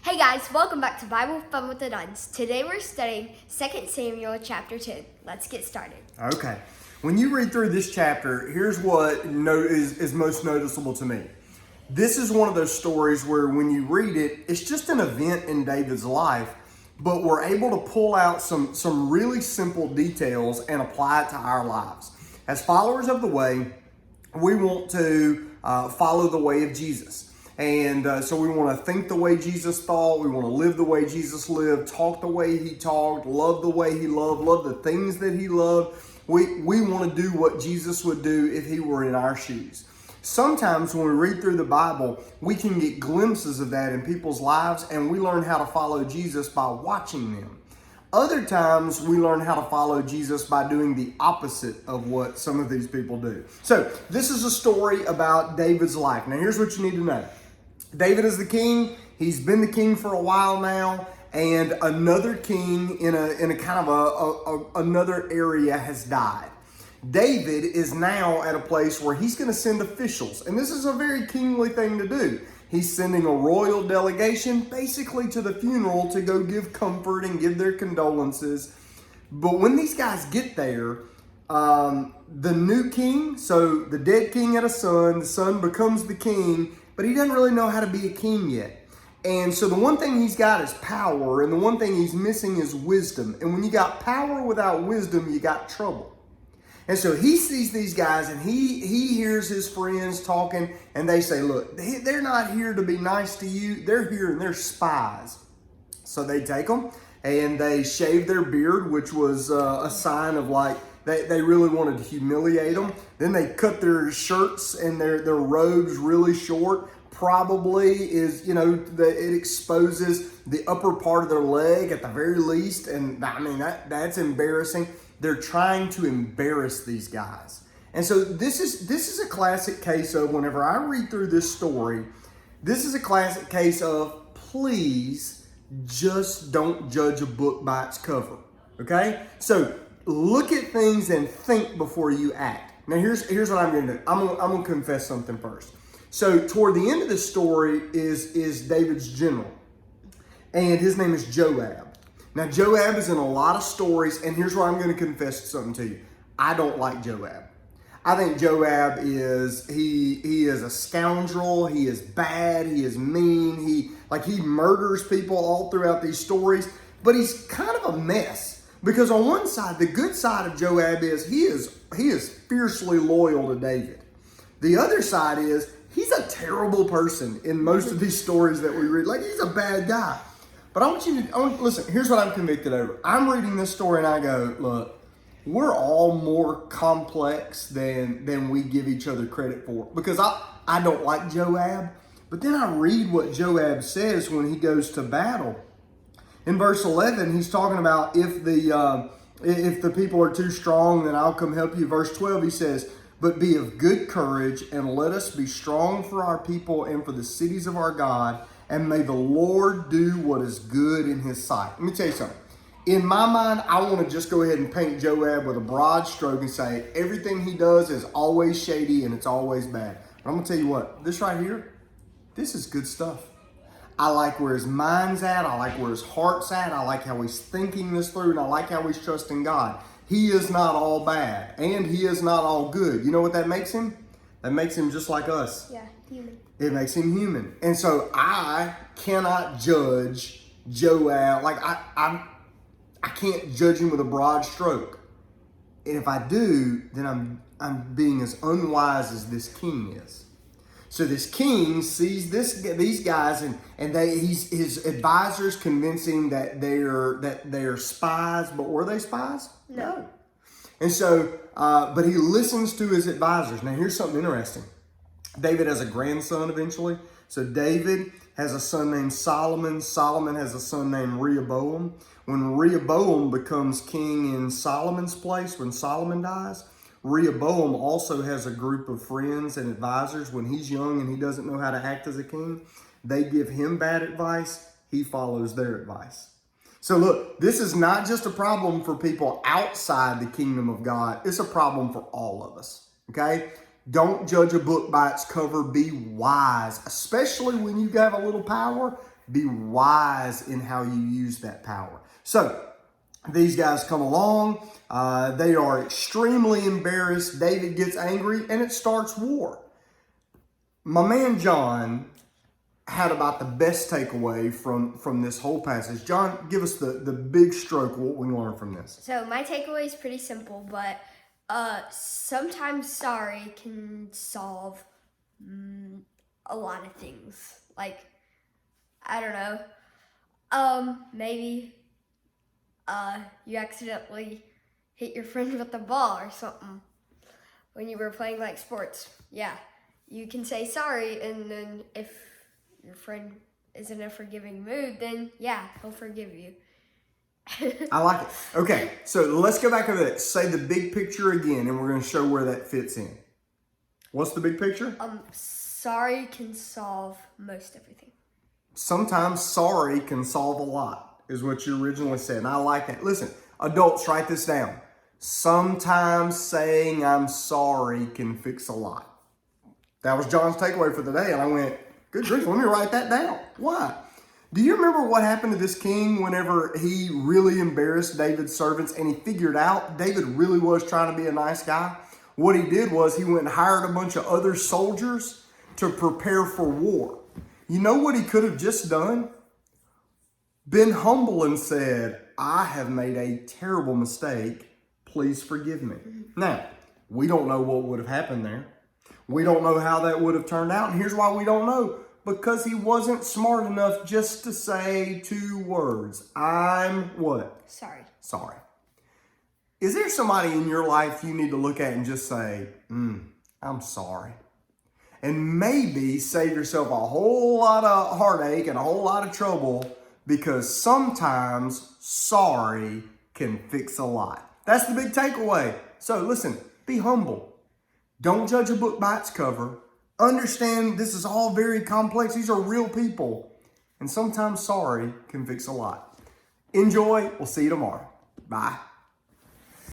Hey guys, welcome back to Bible Fun with the Nuns. Today we're studying 2 Samuel chapter 10. Let's get started. Okay. When you read through this chapter, here's what is most noticeable to me. This is one of those stories where when you read it, it's just an event in David's life, but we're able to pull out some really simple details and apply it to our lives. As followers of the way, we want to follow the way of Jesus. And so we want to think the way Jesus thought. We want to live the way Jesus lived, talk the way he talked, love the way he loved, love the things that he loved. We want to do what Jesus would do if he were in our shoes. Sometimes when we read through the Bible, we can get glimpses of that in people's lives, and we learn how to follow Jesus by watching them. Other times, we learn how to follow Jesus by doing the opposite of what some of these people do. So, this is a story about David's life. Now, here's what you need to know. David is the king. He's been the king for a while now, and another king in a kind of another area has died. David is now at a place where he's going to send officials, and this is a very kingly thing to do. He's sending a royal delegation basically to the funeral to go give comfort and give their condolences. But when these guys get there, the new king, so the dead king had a son, the son becomes the king, but he doesn't really know how to be a king yet. And so the one thing he's got is power, and the one thing he's missing is wisdom. And when you got power without wisdom, you got trouble. And so he sees these guys, and he hears his friends talking, and they say, look, they're not here to be nice to you. They're here and they're spies. So they take them and they shave their beard, which was a sign of like, they really wanted to humiliate them. Then they cut their shirts and their robes really short. Probably is, it exposes the upper part of their leg at the very least. And I mean, that's embarrassing. They're trying to embarrass these guys. And so this is a classic case of, whenever I read through this story, this is a classic case of, please just don't judge a book by its cover. Okay? So look at things and think before you act. Now here's what I'm going to do. I'm going to confess something first. So toward the end of the story is David's general, and his name is Joab. Now, Joab is in a lot of stories, and here's where I'm going to confess something to you. I don't like Joab. I think Joab is a scoundrel. He is bad. He is mean. He murders people all throughout these stories, but he's kind of a mess. Because on one side, the good side of Joab is he is fiercely loyal to David. The other side is he's a terrible person in most of these stories that we read. Like, he's a bad guy. But I want you to listen. Here's what I'm convicted over. I'm reading this story and I go, look, we're all more complex than we give each other credit for. Because I don't like Joab, but then I read what Joab says when he goes to battle. In verse 11, he's talking about if the people are too strong, then I'll come help you. Verse 12, he says, but be of good courage and let us be strong for our people and for the cities of our God. And may the Lord do what is good in his sight. Let me tell you something. In my mind, I want to just go ahead and paint Joab with a broad stroke and say everything he does is always shady and it's always bad. But I'm going to tell you what, this right here, this is good stuff. I like where his mind's at. I like where his heart's at. I like how he's thinking this through, and I like how he's trusting God. He is not all bad, and he is not all good. You know what that makes him? That makes him just like us. Yeah, human. It makes him human. And so I cannot judge Joab. Like, I can't judge him with a broad stroke. And if I do, then I'm being as unwise as this king is. So this king sees these guys, and his advisors convince him that they're spies. But were they spies? No. And so, but he listens to his advisors. Now here's something interesting. David has a grandson eventually. So David has a son named Solomon. Solomon has a son named Rehoboam. When Rehoboam becomes king in Solomon's place, when Solomon dies, Rehoboam also has a group of friends and advisors. When he's young and he doesn't know how to act as a king, they give him bad advice. He follows their advice. So look, this is not just a problem for people outside the kingdom of God. It's a problem for all of us, okay? Don't judge a book by its cover. Be wise, especially when you have a little power. Be wise in how you use that power. So these guys come along. They are extremely embarrassed. David gets angry and it starts war. My man John had about the best takeaway from this whole passage. John, give us the big stroke, what we learn from this. So my takeaway is pretty simple, but sometimes sorry can solve a lot of things. Like, I don't know, maybe you accidentally hit your friend with the ball or something when you were playing like sports. Yeah, you can say sorry, and then if your friend is in a forgiving mood, then yeah, he'll forgive you. I like it. Okay, so let's go back over that. Say the big picture again, and we're going to show where that fits in. What's the big picture? Sorry can solve most everything. Sometimes sorry can solve a lot, is what you originally said, and I like that. Listen, adults, write this down. Sometimes saying I'm sorry can fix a lot. That was John's takeaway for the day, and I went, good grief, let me write that down. Why? Do you remember what happened to this king whenever he really embarrassed David's servants and he figured out David really was trying to be a nice guy? What he did was he went and hired a bunch of other soldiers to prepare for war. You know what he could have just done? Been humble and said, I have made a terrible mistake. Please forgive me. Now, we don't know what would have happened there. We don't know how that would have turned out. And here's why we don't know. Because he wasn't smart enough just to say 2 words. I'm what? Sorry. Sorry. Is there somebody in your life you need to look at and just say, I'm sorry? And maybe save yourself a whole lot of heartache and a whole lot of trouble, because sometimes sorry can fix a lot. That's the big takeaway. So listen, be humble. Don't judge a book by its cover. Understand this is all very complex. These are real people. And sometimes sorry can fix a lot. Enjoy. We'll see you tomorrow. Bye.